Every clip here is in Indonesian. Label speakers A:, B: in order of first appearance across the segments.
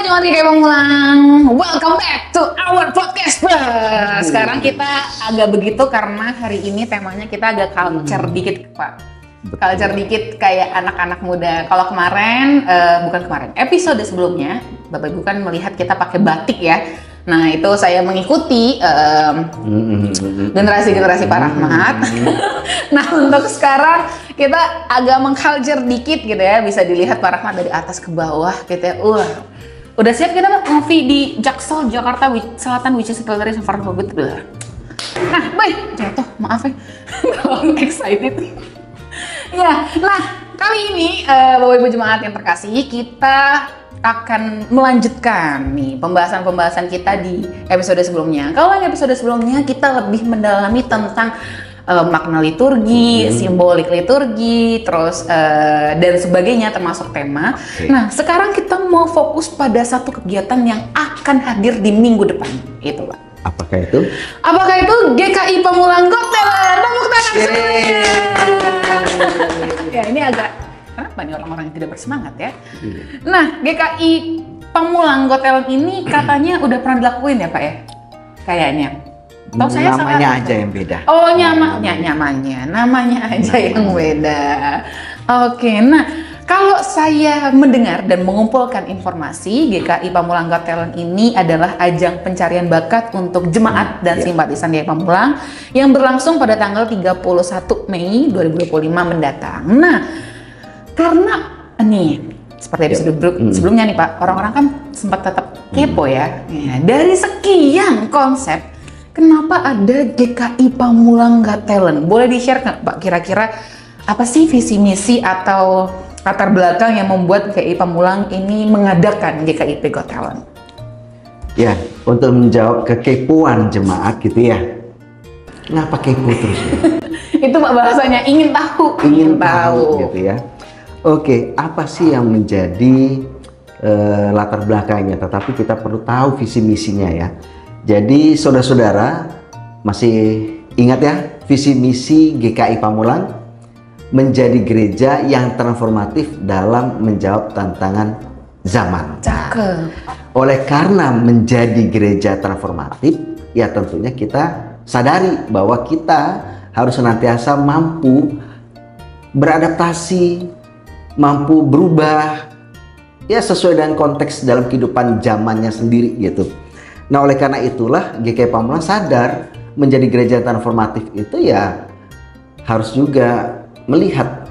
A: Jemaat GKI Pamulang, welcome back to our podcast. Sekarang kita agak begitu karena hari ini temanya kita agak culture dikit, Pak. Culture dikit kayak anak-anak muda. Kalau kemarin, episode sebelumnya, Bapak Ibu kan melihat kita pakai batik ya. Nah itu saya mengikuti generasi-generasi Pak Rahmat. Nah untuk sekarang kita agak mengculture dikit gitu ya. Bisa dilihat Pak Rahmat dari atas ke bawah gitu ya. Udah siap kita ngopi di Jaksel, Jakarta Selatan, which is very far from it. Nah, baik, jatuh, maaf ya. Terlalu excited. Ya, nah kali ini Bapak Ibu Jemaat yang terkasih, kita akan melanjutkan nih pembahasan kita di episode sebelumnya. Kalau yang episode sebelumnya kita lebih mendalami tentang makna liturgi, simbolik liturgi, terus dan sebagainya termasuk tema. Nah, sekarang kita mau fokus pada satu kegiatan yang akan hadir di minggu depan. Itu, Pak.
B: Apakah itu?
A: Apakah itu GKI Pamulang Got Talent? Tepuk tangan semuanya. Ya, ini agak kenapa nih orang-orang yang tidak bersemangat ya? Nah, GKI Pamulang Got Talent ini katanya udah pernah dilakuin ya, Pak ya? Kayaknya. Tahu saya
B: namanya aja yang beda.
A: Oh, namanya aja yang beda. Oke, nah kalau saya mendengar dan mengumpulkan informasi, GKI Pamulang Got Talent ini adalah ajang pencarian bakat untuk jemaat dan simpatisan GKI Pamulang yang berlangsung pada tanggal 31 Mei 2025 mendatang. Nah, karena nih seperti episode sebelumnya nih Pak, orang-orang kan sempat tetap kepo ya. Dari sekian konsep, kenapa ada GKI Pamulang Got Talent? Boleh di-share nggak Pak, kira-kira apa sih visi misi atau latar belakang yang membuat GKI Pamulang ini mengadakan GKI Got Talent?
B: Ya, untuk menjawab kekepoan jemaat gitu ya. Kenapa kepo terus ya?
A: Itu Pak bahasanya, ingin tahu.
B: Ingin tahu gitu ya. Oke, apa sih yang menjadi latar belakangnya? Tetapi kita perlu tahu visi misinya ya. Jadi saudara-saudara masih ingat ya visi misi GKI Pamulang? Menjadi gereja yang transformatif dalam menjawab tantangan zaman.
A: Cakep.
B: Oleh karena menjadi gereja transformatif, ya tentunya kita sadari bahwa kita harus senantiasa mampu beradaptasi, mampu berubah, ya sesuai dengan konteks dalam kehidupan zamannya sendiri gitu. Nah oleh karena itulah GKI Pamulang sadar menjadi gereja transformatif itu ya harus juga melihat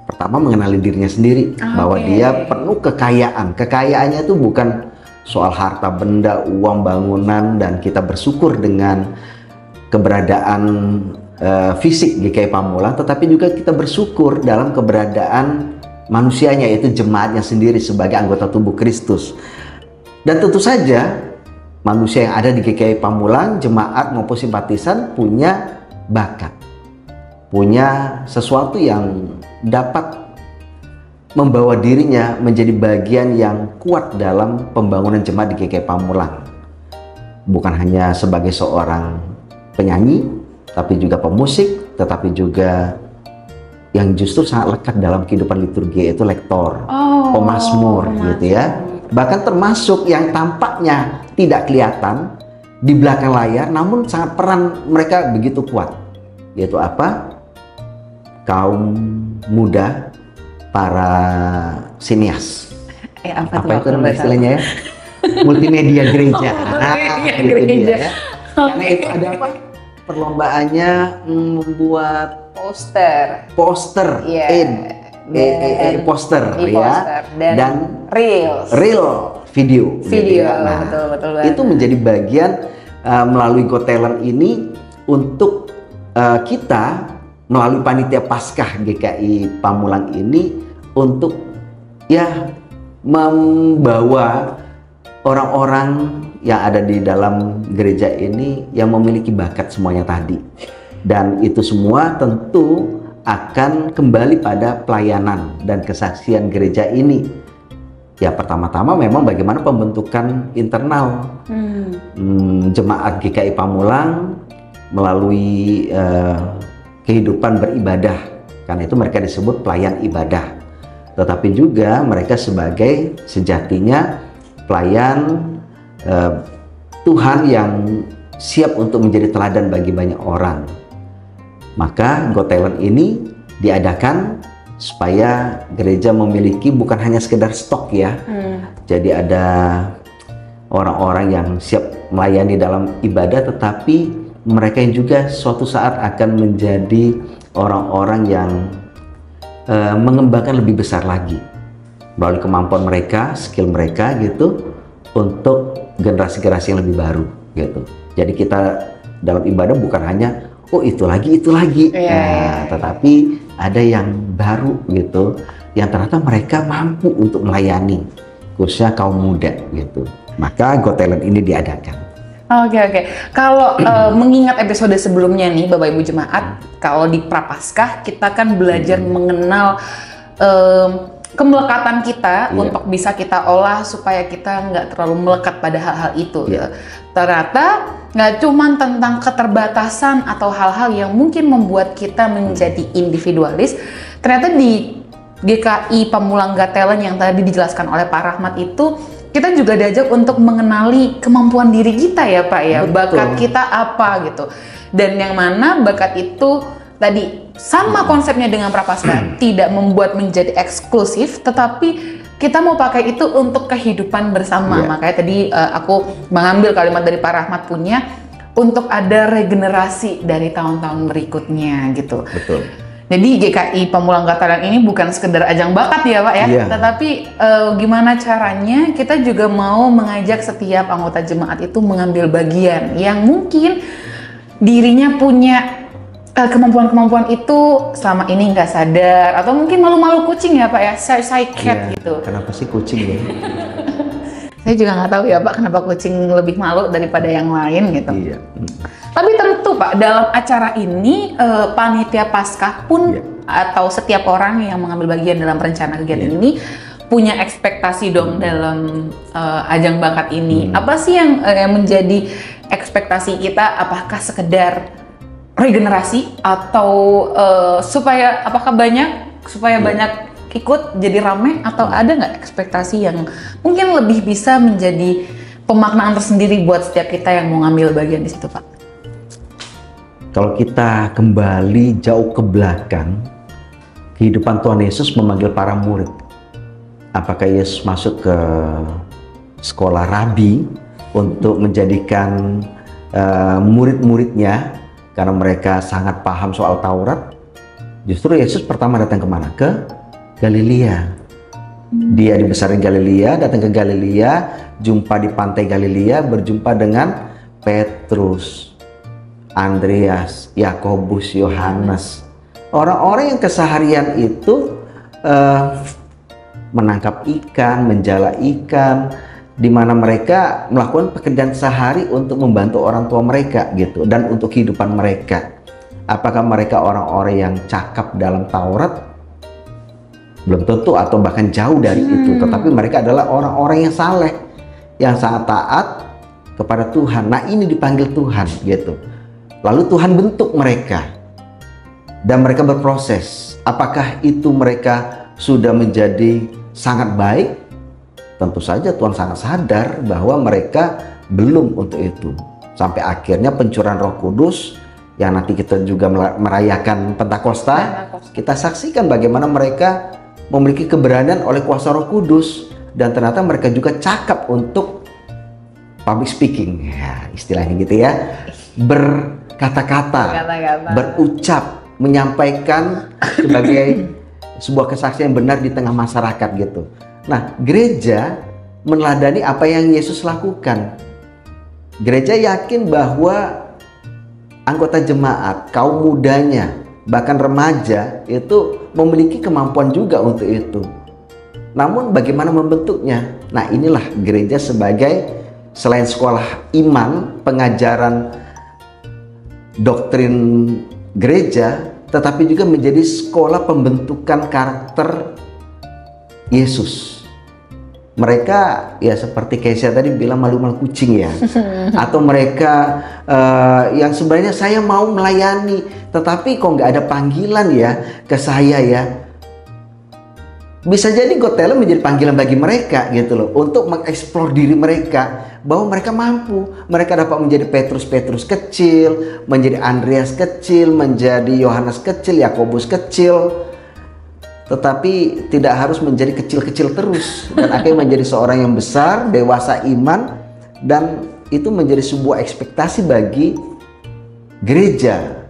B: pertama mengenali dirinya sendiri bahwa dia penuh kekayaan. Kekayaannya itu bukan soal harta benda, uang, bangunan, dan kita bersyukur dengan keberadaan fisik GKI Pamulang, tetapi juga kita bersyukur dalam keberadaan manusianya, yaitu jemaatnya sendiri sebagai anggota tubuh Kristus. Dan tentu saja manusia yang ada di GKI Pamulang, jemaat maupun simpatisan punya bakat, punya sesuatu yang dapat membawa dirinya menjadi bagian yang kuat dalam pembangunan jemaat di GKI Pamulang. Bukan hanya sebagai seorang penyanyi, tapi juga pemusik, tetapi juga yang justru sangat lekat dalam kehidupan liturgi, yaitu lektor, pemazmur gitu ya. Bahkan termasuk yang tampaknya tidak kelihatan di belakang layar, namun sangat peran mereka begitu kuat, yaitu apa? Kaum muda, para sinias. Apa itu namanya istilahnya ya? Multimedia gereja. Gereja. Ya. Karena itu ada apa? Perlombaannya membuat poster, poster dan real video.
A: Nah, betul.
B: Itu menjadi bagian melalui Got Talent ini untuk kita melalui panitia Paskah GKI Pamulang ini untuk ya membawa orang-orang yang ada di dalam gereja ini yang memiliki bakat semuanya tadi, dan itu semua tentu akan kembali pada pelayanan dan kesaksian gereja ini. Ya pertama-tama memang bagaimana pembentukan internal jemaat GKI Pamulang melalui kehidupan beribadah, karena itu mereka disebut pelayan ibadah. Tetapi juga mereka sebagai sejatinya pelayan Tuhan yang siap untuk menjadi teladan bagi banyak orang. Maka Got Talent ini diadakan supaya gereja memiliki bukan hanya sekedar stok ya. Jadi ada orang-orang yang siap melayani dalam ibadah, tetapi mereka yang juga suatu saat akan menjadi orang-orang yang mengembangkan lebih besar lagi melalui kemampuan mereka, skill mereka gitu, untuk generasi-generasi yang lebih baru gitu. Jadi kita dalam ibadah bukan hanya oh itu lagi tetapi ada yang baru gitu, yang ternyata mereka mampu untuk melayani, khususnya kaum muda gitu. Maka Got Talent ini diadakan.
A: Oke. Kalau mengingat episode sebelumnya nih Bapak Ibu Jemaat, kalau di Prapaskah kita kan belajar mengenal kemelekatan kita untuk bisa kita olah supaya kita nggak terlalu melekat pada hal-hal itu. Ternyata nggak cuma tentang keterbatasan atau hal-hal yang mungkin membuat kita menjadi individualis. Ternyata di GKI Pamulang Got Talent yang tadi dijelaskan oleh Pak Rahmat itu, kita juga diajak untuk mengenali kemampuan diri kita ya Pak ya. Betul. Bakat kita apa gitu. Dan yang mana bakat itu tadi sama konsepnya dengan Prapaskah, tidak membuat menjadi eksklusif, tetapi kita mau pakai itu untuk kehidupan bersama. Makanya tadi aku mengambil kalimat dari Pak Rahmat punya, untuk ada regenerasi dari tahun-tahun berikutnya gitu.
B: Betul.
A: Jadi GKI Pamulang Got Talent ini bukan sekedar ajang bakat ya Pak ya, tetapi gimana caranya kita juga mau mengajak setiap anggota jemaat itu mengambil bagian yang mungkin dirinya punya kemampuan-kemampuan itu selama ini nggak sadar, atau mungkin malu-malu kucing ya Pak ya, shy cat gitu.
B: Kenapa sih kucing ya?
A: Saya juga nggak tahu ya Pak kenapa kucing lebih malu daripada yang lain gitu. Tapi tentu Pak, dalam acara ini panitia Paskah pun atau setiap orang yang mengambil bagian dalam rencana kegiatan ini punya ekspektasi dong dalam ajang bakat ini. Apa sih yang menjadi ekspektasi kita? Apakah sekedar regenerasi atau supaya banyak ikut jadi rame, atau ada nggak ekspektasi yang mungkin lebih bisa menjadi pemaknaan tersendiri buat setiap kita yang mau ngambil bagian di situ Pak?
B: Kalau kita kembali jauh ke belakang, kehidupan Tuhan Yesus memanggil para murid. Apakah Yesus masuk ke sekolah rabi untuk menjadikan murid-muridnya karena mereka sangat paham soal Taurat? Justru Yesus pertama datang kemana? Ke Galilea. Dia dibesarkan Galilea, datang ke Galilea, jumpa di pantai Galilea, berjumpa dengan Petrus, Andreas, Yakobus, Yohanes. Orang-orang yang keseharian itu menangkap ikan, menjala ikan, di mana mereka melakukan pekerjaan sehari untuk membantu orang tua mereka gitu, dan untuk kehidupan mereka. Apakah mereka orang-orang yang cakap dalam Taurat? Belum tentu, atau bahkan jauh dari itu. Tetapi mereka adalah orang-orang yang saleh, yang sangat taat kepada Tuhan. Nah, ini dipanggil Tuhan gitu. Lalu Tuhan bentuk mereka dan mereka berproses. Apakah itu mereka sudah menjadi sangat baik? Tentu saja Tuhan sangat sadar bahwa mereka belum untuk itu. Sampai akhirnya pencurahan Roh Kudus, yang nanti kita juga merayakan Pentakosta, kita saksikan bagaimana mereka memiliki keberanian oleh kuasa Roh Kudus, dan ternyata mereka juga cakap untuk public speaking, ya istilahnya gitu ya, berkata-kata, berucap, menyampaikan sebagai sebuah kesaksian yang benar di tengah masyarakat gitu. Nah, gereja meneladani apa yang Yesus lakukan. Gereja yakin bahwa anggota jemaat, kaum mudanya, bahkan remaja itu memiliki kemampuan juga untuk itu. Namun bagaimana membentuknya? Nah, inilah gereja sebagai selain sekolah iman, pengajaran doktrin gereja, tetapi juga menjadi sekolah pembentukan karakter Yesus. Mereka ya seperti Keisha tadi bilang malu-malu kucing ya, atau mereka yang sebenarnya saya mau melayani, tetapi kok nggak ada panggilan ya ke saya ya. bisa jadi Got Talent menjadi panggilan bagi mereka gitu loh, untuk mengeksplor diri mereka, bahwa mereka mampu, mereka dapat menjadi Petrus kecil, menjadi Andreas kecil, menjadi Yohanes kecil, Yakobus kecil, tetapi tidak harus menjadi kecil-kecil terus, dan akhirnya menjadi seorang yang besar, dewasa iman, dan itu menjadi sebuah ekspektasi bagi gereja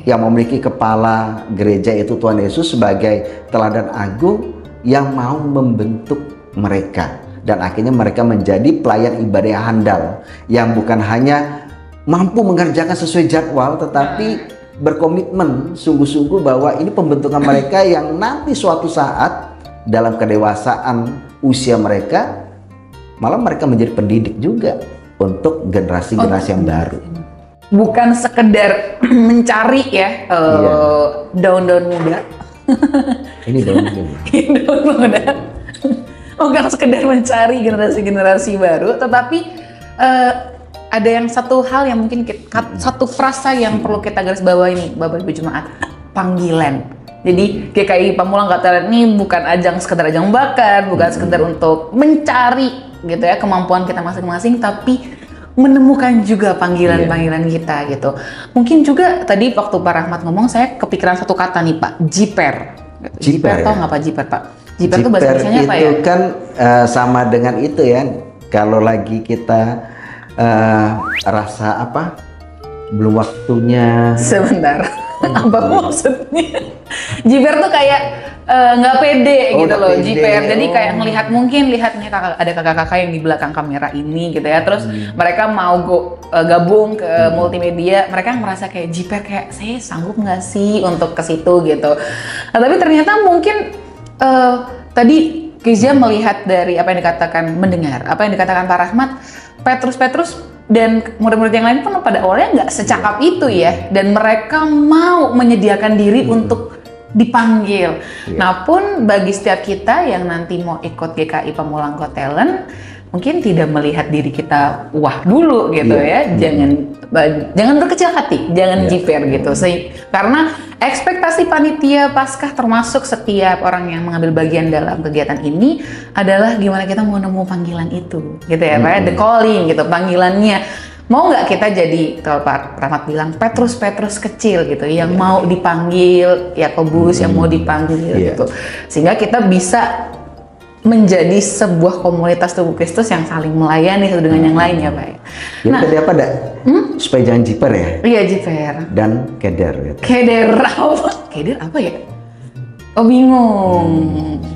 B: yang memiliki kepala gereja itu Tuhan Yesus sebagai teladan agung yang mau membentuk mereka, dan akhirnya mereka menjadi pelayan ibadah yang handal, yang bukan hanya mampu mengerjakan sesuai jadwal, tetapi berkomitmen sungguh-sungguh bahwa ini pembentukan mereka yang nanti suatu saat dalam kedewasaan usia mereka, malah mereka menjadi pendidik juga untuk generasi-generasi yang baru.
A: Bukan sekedar mencari ya daun-daun muda.
B: Ini daun
A: muda. Bukan sekedar mencari generasi-generasi baru, tetapi ada yang satu hal yang mungkin satu frasa yang perlu kita garis bawahi nih, Bapak Ibu Jemaat, panggilan. Jadi GKI Pamulang Got Talent ini bukan sekedar ajang bakat, bukan sekedar untuk mencari gitu ya kemampuan kita masing-masing, tapi menemukan juga panggilan-panggilan kita gitu. Mungkin juga tadi waktu Pak Rahmat ngomong, saya kepikiran satu kata nih Pak, jiper. Jiper tahu nggak Pak jiper Pak? Jiper itu bahasa Indonesianya apa ya?
B: Itu kan sama dengan itu ya. Kalau lagi kita rasa apa? Belum waktunya.
A: Sebentar. Apa maksudnya? Jiper tuh kayak nggak pede gitu loh, jiper. Jadi kayak lihatnya ada kakak-kakak yang di belakang kamera ini gitu ya. Terus mereka mau gabung ke multimedia, mereka merasa kayak jiper, kayak saya sanggup nggak sih untuk ke situ gitu. Nah, tapi ternyata mungkin tadi Kezia melihat dari apa yang dikatakan, mendengar apa yang dikatakan Pak Rahmat, Petrus dan murid-murid yang lain pun pada awalnya nggak secakap itu ya, dan mereka mau menyediakan diri untuk dipanggil. Nah pun bagi setiap kita yang nanti mau ikut GKI Pamulang Got Talent, mungkin tidak melihat diri kita wah dulu gitu ya, jangan berkecil hati, jangan jiper gitu. Karena ekspektasi panitia Paskah termasuk setiap orang yang mengambil bagian dalam kegiatan ini adalah gimana kita mau nemu panggilan itu gitu ya, Pak, the calling gitu, panggilannya. Mau nggak kita jadi, kalau Pak Rahmat bilang, Petrus kecil gitu, yang mau dipanggil, Yakobus yang mau dipanggil gitu, sehingga kita bisa menjadi sebuah komunitas tubuh Kristus yang saling melayani satu dengan yang lain ya Pak.
B: Nah, tadi apa dah? Supaya jangan jiper ya? Iya,
A: jiper.
B: Dan keder. Gitu.
A: Keder apa? Keder apa ya? Oh bingung.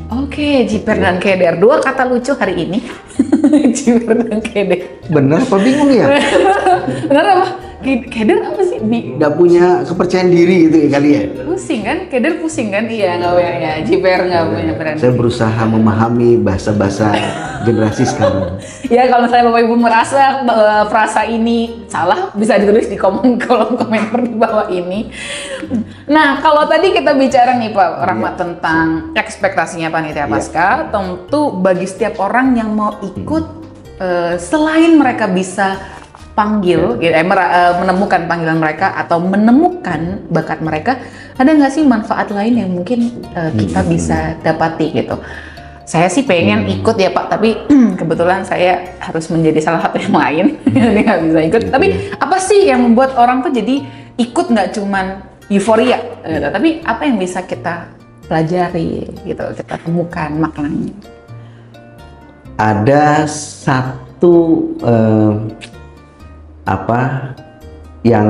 A: Oke, jiper dan keder, dua kata lucu hari ini. Jiper dan keder.
B: Bener apa bingung ya?
A: Bener apa? Keder apa sih?
B: Nggak punya kepercayaan diri gitu ya kali ya?
A: Pusing kan? Keder pusing kan? Iya, nggak punya ya. Jiper nggak punya berani.
B: Saya berusaha memahami bahasa-bahasa generasi sekarang.
A: Ya kalau misalnya Bapak Ibu merasa frasa ini salah, bisa ditulis di kolom komentar di bawah ini. Nah, kalau tadi kita bicara nih Pak Rahmat tentang ekspektasinya panitia Paskah, tentu bagi setiap orang yang mau ikut, selain mereka bisa menemukan panggilan mereka atau menemukan bakat mereka, ada nggak sih manfaat lain yang mungkin kita bisa dapati gitu? Saya sih pengen ikut ya Pak, tapi kebetulan saya harus menjadi salah satu yang lain, jadi nggak bisa ikut. Tapi apa sih yang membuat orang tuh jadi ikut, nggak cuman euforia, tapi apa yang bisa kita pelajari gitu, kita temukan maknanya?
B: Ada satu yang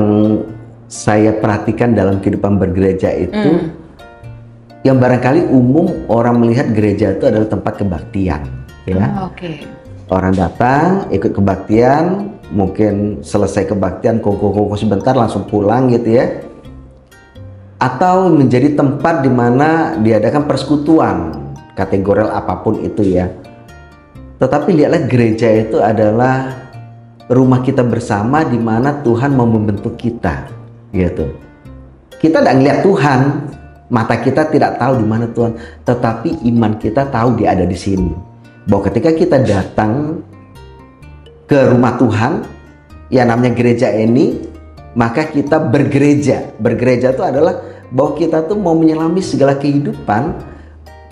B: saya perhatikan dalam kehidupan bergereja itu, yang barangkali umum orang melihat gereja itu adalah tempat kebaktian, ya. Orang datang ikut kebaktian, mungkin selesai kebaktian koko sebentar langsung pulang gitu ya, atau menjadi tempat di mana diadakan persekutuan kategorial apapun itu ya. Tetapi lihatlah, gereja itu adalah rumah kita bersama di mana Tuhan mau membentuk kita, gitu. Kita tidak ngeliat Tuhan, mata kita tidak tahu di mana Tuhan, tetapi iman kita tahu Dia ada di sini. Bahwa ketika kita datang ke rumah Tuhan, yang namanya gereja ini, maka kita bergereja. Bergereja itu adalah bahwa kita tuh mau menyelami segala kehidupan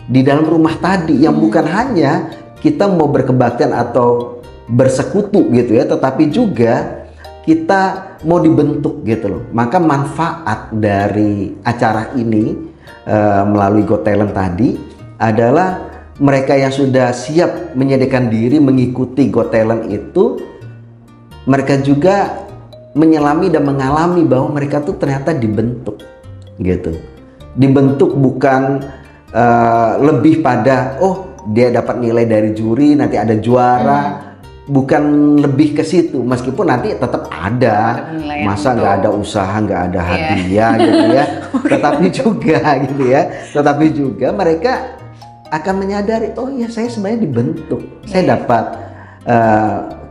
B: di dalam rumah tadi, yang bukan hanya kita mau berkebaktian atau bersekutu gitu ya, tetapi juga kita mau dibentuk gitu loh. Maka manfaat dari acara ini melalui Got Talent tadi adalah mereka yang sudah siap menyediakan diri mengikuti Got Talent itu, mereka juga menyelami dan mengalami bahwa mereka tuh ternyata dibentuk gitu. Dibentuk bukan lebih pada dia dapat nilai dari juri, nanti ada juara, bukan lebih ke situ. Meskipun nanti tetap ada, masa nggak ada usaha, nggak ada hadiah gitu ya. Tetapi juga mereka akan menyadari, oh ya saya sebenarnya dibentuk, saya dapat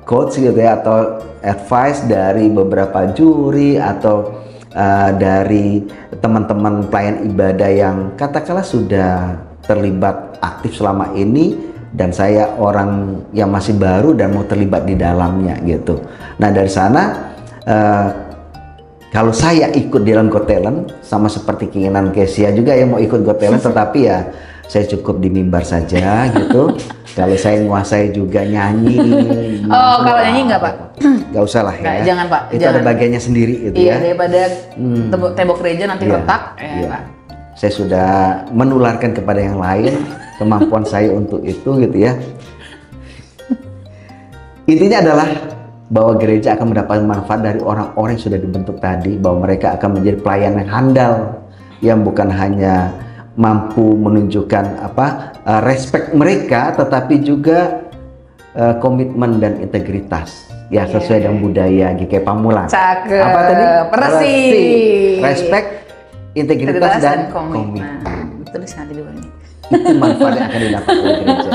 B: coach gitu ya, atau advice dari beberapa juri atau dari teman-teman pelayan ibadah yang katakanlah sudah terlibat aktif selama ini, dan saya orang yang masih baru dan mau terlibat di dalamnya gitu. Nah dari sana kalau saya ikut di dalam Got Talent, sama seperti keinginan Kesia juga yang mau ikut Got Talent, tetapi ya saya cukup di mimbar saja gitu. Kalau saya menguasai juga nyanyi.
A: Kalau nyanyi nggak Pak?
B: Nggak usah lah ya.
A: Jangan Pak.
B: Itu ada bagiannya sendiri gitu ya.
A: Daripada tembok gereja nanti retak. Pak.
B: Saya sudah menularkan kepada yang lain kemampuan saya untuk itu gitu ya. Intinya adalah bahwa gereja akan mendapatkan manfaat dari orang-orang yang sudah dibentuk tadi, bahwa mereka akan menjadi pelayan yang handal, yang bukan hanya mampu menunjukkan respect mereka, tetapi juga komitmen dan integritas ya, sesuai dengan budaya GKI Pamulang.
A: Cakep.
B: Apa tadi?
A: Persis.
B: Respect, integritas dan komitmen.
A: Tulis nanti dulu nih.
B: Itu manfaat yang akan didapat oleh gereja.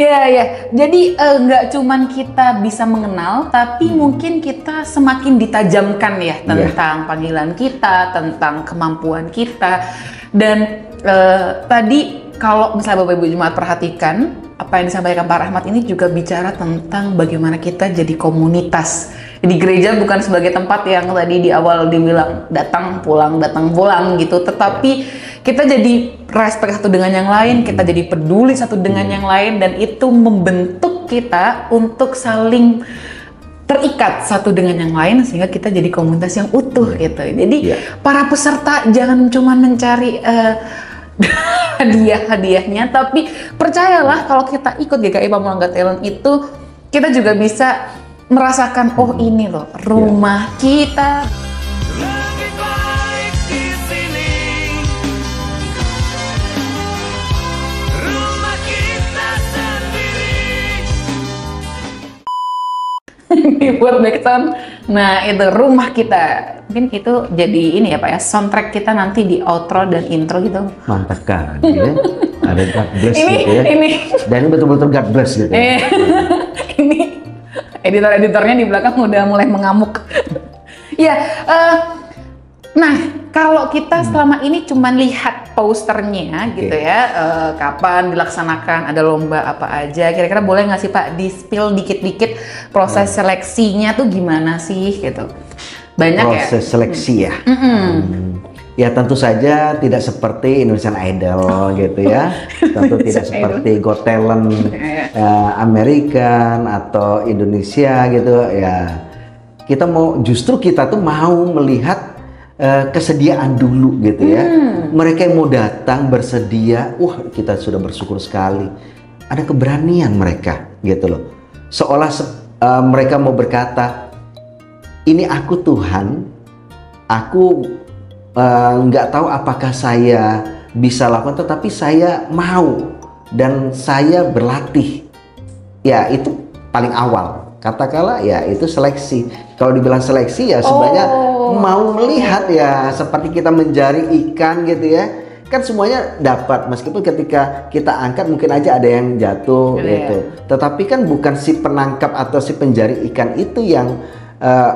A: Ya. Jadi nggak cuman kita bisa mengenal, tapi mungkin kita semakin ditajamkan ya tentang panggilan kita, tentang kemampuan kita. Dan tadi kalau misalnya Bapak Ibu Jemaat perhatikan, apa yang disampaikan Pak Rahmat ini juga bicara tentang bagaimana kita jadi komunitas. Jadi gereja bukan sebagai tempat yang tadi di awal dibilang datang pulang gitu, tetapi kita jadi respect satu dengan yang lain, kita jadi peduli satu dengan yang lain, dan itu membentuk kita untuk saling terikat satu dengan yang lain sehingga kita jadi komunitas yang utuh gitu. Jadi para peserta jangan cuma mencari hadiah-hadiahnya, tapi percayalah kalau kita ikut GKI Pamulang Got Talent itu, kita juga bisa merasakan ini loh rumah kita.
C: Lebih baik di sini, rumah kita sendiri.
A: Di buat backsound. Nah itu rumah kita. Mungkin itu jadi ini ya Pak ya, soundtrack kita nanti di outro dan intro gitu.
B: Mantap kan ya. Ada God bless
A: Ini,
B: gitu ya.
A: ini.
B: Dan ini betul-betul God bless gitu.
A: Ini editor-editornya di belakang udah mulai mengamuk. Ya, nah kalau kita selama ini cuma lihat posternya gitu ya, kapan dilaksanakan, ada lomba apa aja, kira-kira boleh nggak sih Pak di-spill dikit-dikit proses seleksinya tuh gimana sih gitu? Banyak
B: proses seleksi ya. Ya tentu saja tidak seperti Indonesian Idol gitu ya. Tentu tidak seperti Got Talent American atau Indonesia gitu ya. Justru kita tuh mau melihat kesediaan dulu gitu ya. Mereka yang mau datang bersedia, kita sudah bersyukur sekali. Ada keberanian mereka gitu loh. Seolah mereka mau berkata, ini aku Tuhan, aku nggak tahu apakah saya bisa lakukan, tetapi saya mau dan saya berlatih. Ya itu paling awal. Katakanlah ya itu seleksi. Kalau dibilang seleksi ya sebenarnya mau melihat ya, seperti kita mencari ikan gitu ya. Kan semuanya dapat, meskipun ketika kita angkat mungkin aja ada yang jatuh gitu. Tetapi kan bukan si penangkap atau si pencari ikan itu yang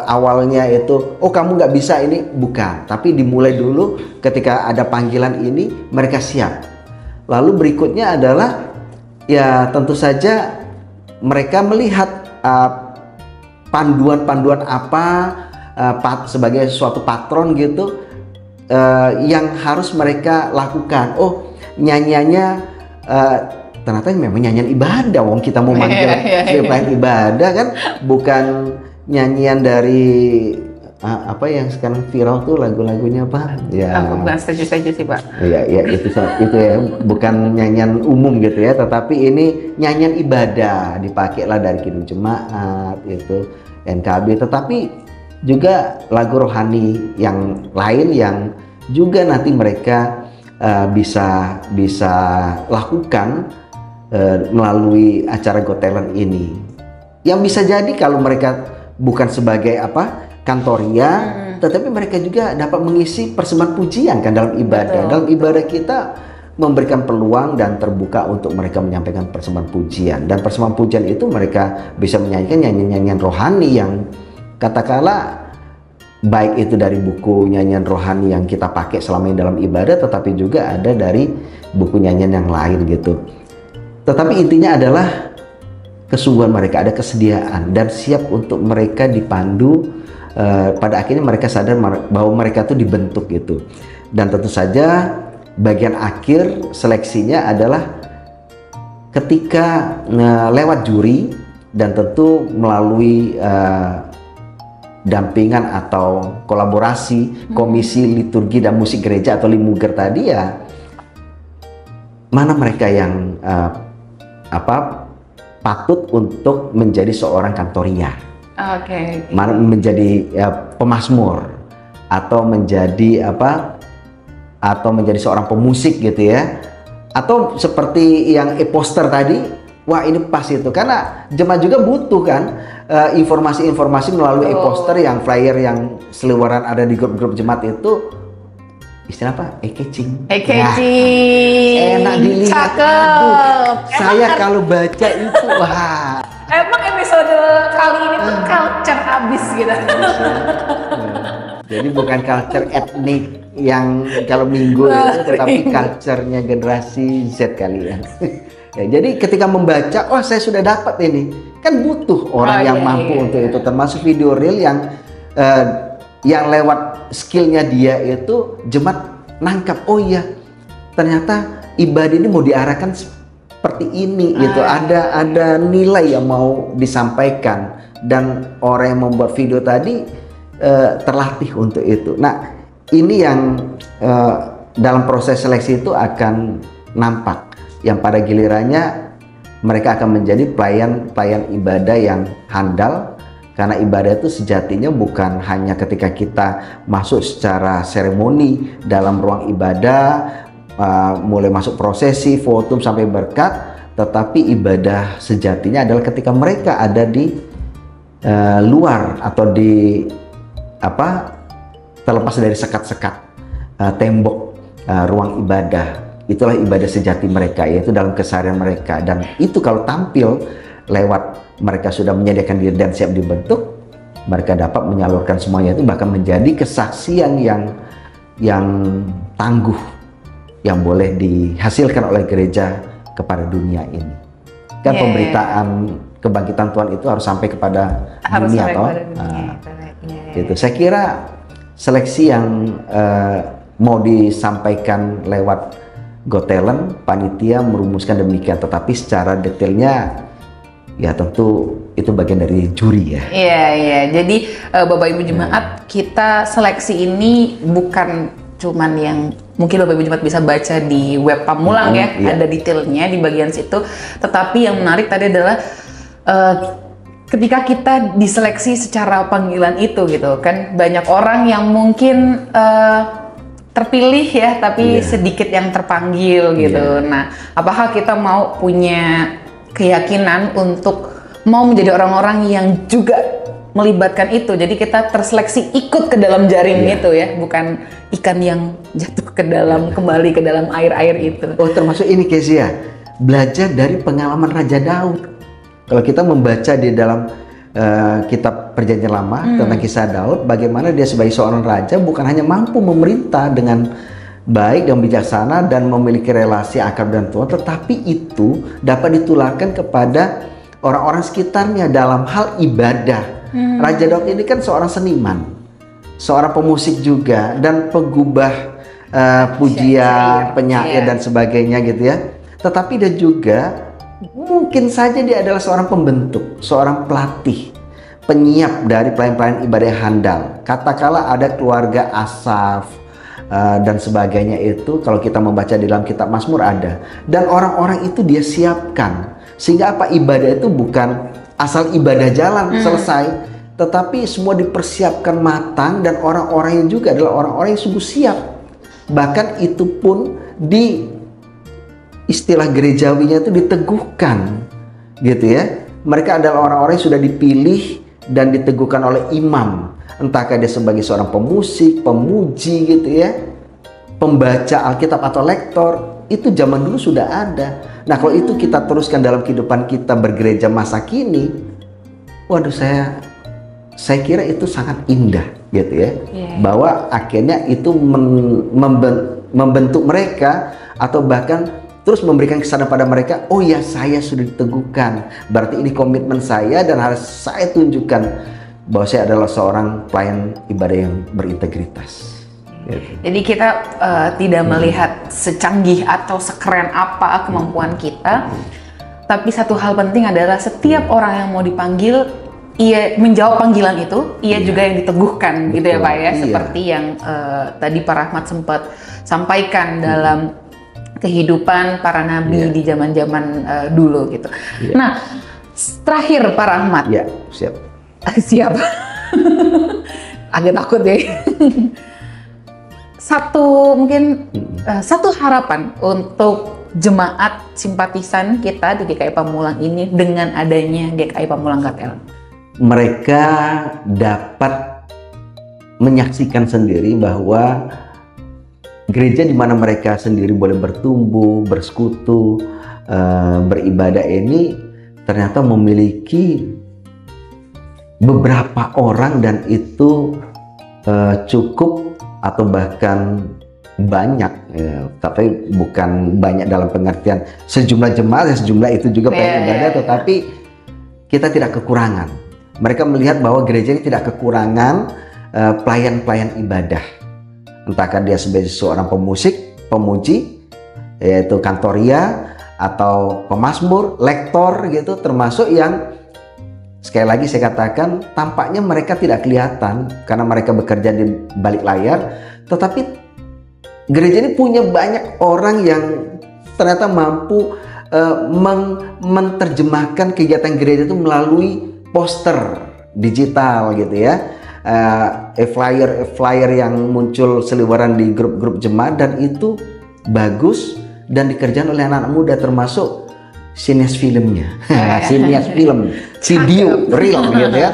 B: awalnya itu, kamu nggak bisa ini, bukan. Tapi dimulai dulu ketika ada panggilan ini, mereka siap. Lalu berikutnya adalah ya tentu saja mereka melihat panduan-panduan apa sebagai suatu patron gitu yang harus mereka lakukan. nyanyiannya ternyata memang nyanyian ibadah. Wong kita mau manggil selain ibadah kan, bukan nyanyian dari apa yang sekarang viral tuh lagu-lagunya apa? Ya.
A: Aku bukan setuju sih Pak.
B: Iya itu ya, bukan nyanyian umum gitu ya, tetapi ini nyanyian ibadah, dipakailah dari Kidung Jemaat itu, NKB, tetapi juga lagu rohani yang lain yang juga nanti mereka bisa lakukan melalui acara Got Talent ini. Yang bisa jadi kalau mereka bukan sebagai kantoria, tetapi mereka juga dapat mengisi persembahan pujian kan dalam ibadah.
A: Betul.
B: Dalam ibadah kita memberikan peluang dan terbuka untuk mereka menyampaikan persembahan pujian, dan persembahan pujian itu mereka bisa menyanyikan nyanyian-nyanyian rohani yang katakanlah baik itu dari buku nyanyian rohani yang kita pakai selama ini dalam ibadah, tetapi juga ada dari buku nyanyian yang lain gitu. Tetapi intinya adalah kesungguhan mereka, ada kesediaan dan siap untuk mereka dipandu. Pada akhirnya mereka sadar bahwa mereka tuh dibentuk gitu. Dan tentu saja bagian akhir seleksinya adalah ketika lewat juri dan tentu melalui dampingan atau kolaborasi Komisi Liturgi dan Musik Gereja atau Limuger tadi, ya mana mereka yang patut untuk menjadi seorang kantoria.
A: Oke.
B: Mana menjadi pemazmur atau menjadi atau menjadi seorang pemusik gitu ya, atau seperti yang e-poster tadi, wah ini pas itu, karena jemaat juga butuh kan informasi-informasi melalui e-poster, yang flyer yang seliweran ada di grup-grup jemaat itu, istilah apa? E-catching. Enak dilihat.
A: Cakep.
B: Saya kalau baca itu wah.
A: Emang episode kali ini tuh culture habis gitu.
B: Jadi bukan culture etnik yang kalau minggu itu, tetapi culture-nya generasi Z kali ya. Ya, jadi ketika membaca, wah saya sudah dapat ini. Kan butuh orang yang mampu untuk itu, termasuk video reel yang lewat skillnya dia itu jemaat nangkap, oh iya ternyata ibadah ini mau diarahkan seperti ini gitu. Ada nilai yang mau disampaikan, dan orang yang membuat video tadi terlatih untuk itu. Nah ini yang dalam proses seleksi itu akan nampak, yang pada gilirannya mereka akan menjadi pelayan ibadah yang handal, karena ibadah itu sejatinya bukan hanya ketika kita masuk secara seremoni dalam ruang ibadah, mulai masuk prosesi, votum sampai berkat, tetapi ibadah sejatinya adalah ketika mereka ada di luar atau di terlepas dari sekat-sekat tembok ruang ibadah. Itulah ibadah sejati mereka, yaitu dalam keseharian mereka. Dan itu kalau tampil lewat mereka sudah menyediakan diri dan siap dibentuk, mereka dapat menyalurkan semuanya itu, bahkan menjadi kesaksian yang tangguh yang boleh dihasilkan oleh gereja kepada dunia ini. Kan pemberitaan kebangkitan Tuhan itu harus sampai kepada dunia, toh. Gitu. Saya kira seleksi yang mau disampaikan lewat Got Talent, panitia merumuskan demikian, tetapi secara detailnya ya tentu itu bagian dari juri ya.
A: Iya. Jadi Bapak Ibu Jemaat, kita seleksi ini bukan cuman yang mungkin Bapak Ibu Jemaat bisa baca di web Pamulang ya, ada detailnya di bagian situ. Tetapi yang menarik tadi adalah ketika kita diseleksi secara panggilan itu gitu kan, banyak orang yang mungkin terpilih ya, tapi sedikit yang terpanggil gitu. Nah, apakah kita mau punya keyakinan untuk mau menjadi orang-orang yang juga melibatkan itu? Jadi kita terseleksi ikut ke dalam jaring itu ya, bukan ikan yang jatuh ke dalam, kembali ke dalam air-air itu.
B: Oh, termasuk ini Kezia, belajar dari pengalaman Raja Daud. Kalau kita membaca di dalam kitab Perjanjian Lama tentang kisah Daud, bagaimana dia sebagai seorang raja bukan hanya mampu memerintah dengan baik dan bijaksana dan memiliki relasi akrab dengan Tuhan, tetapi itu dapat ditularkan kepada orang-orang sekitarnya dalam hal ibadah. Raja Daud ini kan seorang seniman, seorang pemusik juga, dan pengubah pujian,
A: Syair,
B: penyair
A: iya.
B: dan sebagainya gitu ya. Tetapi dia juga mungkin saja dia adalah seorang pembentuk, seorang pelatih, penyiap dari pelayan-pelayan ibadah yang handal. Katakanlah ada keluarga Asaf dan sebagainya, itu kalau kita membaca di dalam kitab Mazmur ada. Dan orang-orang itu dia siapkan sehingga apa, ibadah itu bukan asal ibadah jalan selesai, tetapi semua dipersiapkan matang dan orang-orangnya juga adalah orang-orang yang sungguh siap. Bahkan itu pun di istilah gerejawinya itu diteguhkan gitu ya. Mereka adalah orang-orang yang sudah dipilih dan diteguhkan oleh imam, entahkah dia sebagai seorang pemusik, pemuji gitu ya, pembaca Alkitab atau lektor. Itu zaman dulu sudah ada. Nah kalau itu kita teruskan dalam kehidupan kita bergereja masa kini, waduh, saya kira itu sangat indah gitu ya. Bahwa akhirnya itu membentuk mereka, atau bahkan terus memberikan kesadaran pada mereka, oh ya, saya sudah diteguhkan, berarti ini komitmen saya dan harus saya tunjukkan bahwa saya adalah seorang pelayan ibadah yang berintegritas gitu.
A: Jadi kita tidak melihat secanggih atau sekeren apa kemampuan kita, tapi satu hal penting adalah setiap orang yang mau dipanggil, ia menjawab panggilan itu, ia juga yang diteguhkan.
B: Betul,
A: gitu ya Pak ya,
B: iya.
A: seperti yang tadi Pak Rahmat sempat sampaikan dalam kehidupan para nabi di zaman-zaman dulu gitu. Nah, terakhir Pak Rahmat.
B: Ya, siap.
A: Siap. Agak takut ya. Satu harapan untuk jemaat simpatisan kita di GKI Pamulang ini dengan adanya GKI Pamulang KTL.
B: Mereka dapat menyaksikan sendiri bahwa gereja di mana mereka sendiri boleh bertumbuh, bersekutu, beribadah ini ternyata memiliki beberapa orang, dan itu cukup atau bahkan banyak, ya, tapi bukan banyak dalam pengertian sejumlah jemaat, sejumlah itu juga pengen ibadah, tetapi kita tidak kekurangan. Mereka melihat bahwa gereja ini tidak kekurangan pelayan-pelayan ibadah, entahkah dia sebagai seorang pemusik, pemuji, yaitu kantoria, atau pemazmur, lektor gitu, termasuk yang sekali lagi saya katakan tampaknya mereka tidak kelihatan karena mereka bekerja di balik layar, tetapi gereja ini punya banyak orang yang ternyata mampu menerjemahkan kegiatan gereja itu melalui poster digital gitu ya, flyer yang muncul seliweran di grup-grup jemaat, dan itu bagus dan dikerjakan oleh anak-anak muda, termasuk sineas filmnya, sineas film, video, real gitu ya.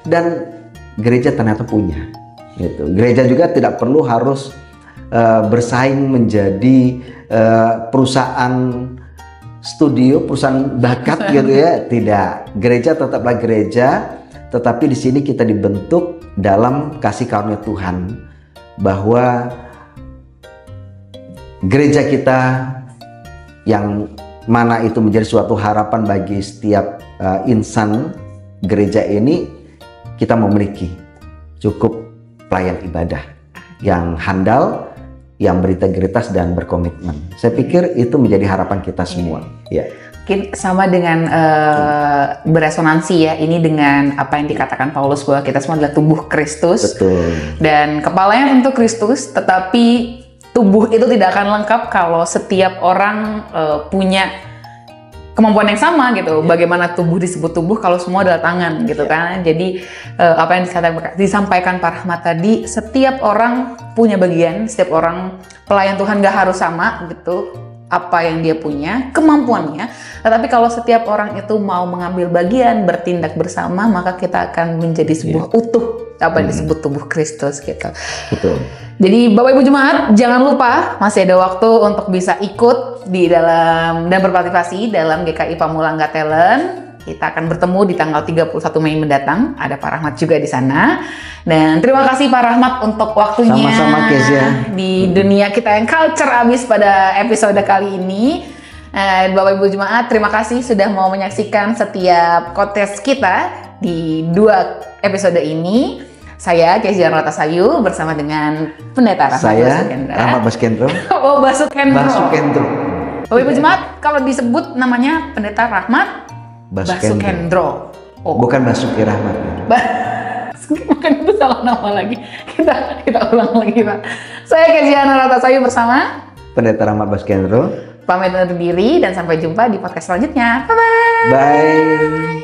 B: Dan gereja ternyata punya gitu. Gereja juga tidak perlu harus bersaing menjadi perusahaan studio, perusahaan bakat gitu ya. Tidak, gereja tetaplah gereja, tetapi di sini kita dibentuk dalam kasih karunia Tuhan, bahwa gereja kita yang mana itu menjadi suatu harapan bagi setiap insan gereja ini, kita memiliki cukup pelayan ibadah yang handal, yang berintegritas dan berkomitmen. Saya pikir itu menjadi harapan kita semua. Ya.
A: Mungkin sama dengan beresonansi ya, ini dengan apa yang dikatakan Paulus bahwa kita semua adalah tubuh Kristus.
B: Betul.
A: Dan kepalanya tentu Kristus, tetapi tubuh itu tidak akan lengkap kalau setiap orang punya kemampuan yang sama gitu. Bagaimana tubuh disebut tubuh kalau semua adalah tangan gitu kan. Jadi apa yang disampaikan Pak Rahmat tadi, setiap orang punya bagian, setiap orang pelayan Tuhan gak harus sama gitu apa yang dia punya, kemampuannya. Tetapi kalau setiap orang itu mau mengambil bagian, bertindak bersama, maka kita akan menjadi sebuah utuh, apa yang disebut tubuh Kristus gitu.
B: Betul.
A: Jadi Bapak Ibu Jemaat, jangan lupa masih ada waktu untuk bisa ikut di dalam dan berpartisipasi dalam GKI Pamulang Gatelen. Kita akan bertemu di tanggal 31 Mei mendatang. Ada Pak Rahmat juga di sana. Dan terima kasih Pak Rahmat untuk waktunya.
B: Sama-sama, Kezia.
A: Di dunia kita yang culture abis pada episode kali ini. Bapak Ibu Jemaat, terima kasih sudah mau menyaksikan setiap kontes kita di 2 episode ini. Saya Kezian Ratasayu bersama dengan Pendeta Rahmat
B: Saya
A: Basukendra.
B: Rahmat Basukendro.
A: Oh, Basukendro.
B: Basukendro.
A: Bapak Ibu Jemaat, kalau disebut namanya Pendeta Rahmat Basukendro. Oh,
B: Bukan Basuki Rahmat.
A: bukan, itu salah nama lagi. Kita ulang lagi, Pak. Saya Kezian Ratasayu bersama
B: Pendeta Rahmat Basukendro.
A: pamit undur diri dan sampai jumpa di podcast selanjutnya. Bye-bye.
B: Bye.